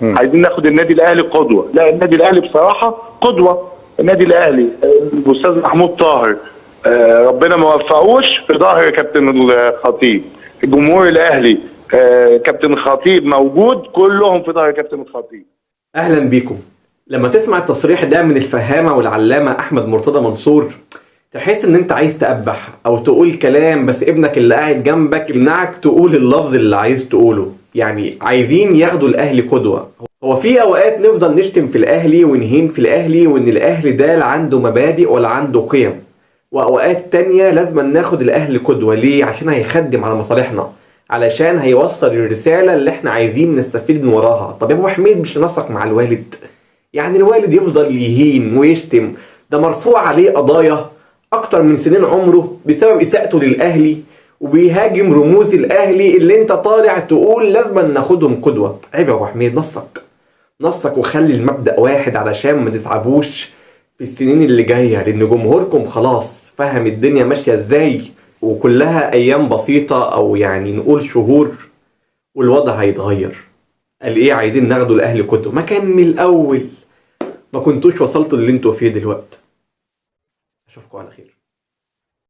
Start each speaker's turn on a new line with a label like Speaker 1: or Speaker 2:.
Speaker 1: عايزين ناخد النادي الاهلي قدوه. لا، النادي الاهلي بصراحه قدوه. النادي الاهلي الاستاذ محمود طاهر ربنا ما وفقوش في ظهر كابتن الخطيب. الجمهور الاهلي كابتن الخطيب موجود، كلهم في ظهر كابتن الخطيب.
Speaker 2: اهلا بيكم. لما تسمع التصريح ده من الفهامه والعلامه احمد مرتضى منصور تحس ان انت عايز تقبح او تقول كلام، بس ابنك اللي قاعد جنبك يمنعك تقول اللفظ اللي عايز تقوله. يعني عايزين ياخدوا الاهلي قدوه. هو في اوقات نفضل نشتم في الاهلي ونهين في الاهلي وان الاهلي ده لا عنده مبادئ ولا عنده قيم، واوقات تانية لازم ناخد الاهلي قدوه. ليه؟ عشان هيخدم على مصالحنا، علشان هيوصل الرساله اللي احنا عايزين نستفيد من وراها. طب يا ابو حميد مش ننسق مع الوالد؟ يعني الوالد يفضل يهين ويشتم؟ ده مرفوع عليه قضايا اكتر من سنين عمره بسبب اساءته للاهلي، وبيهاجم رموز الاهلي اللي انت طالع تقول لازم ناخدهم قدوه. عيب يا ابو حميد، نصك وخلي المبدأ واحد علشان ما تتعبوش في السنين اللي جايه، لان جمهوركم خلاص فهم الدنيا ماشيه ازاي، وكلها ايام بسيطه او يعني نقول شهور والوضع هيتغير. قال ايه؟ عايزين ناخدوا الاهلي قدوه. ما كان من الاول ما كنتوش وصلتوا اللي انتوا فيه دلوقتي. اشوفكم على خير.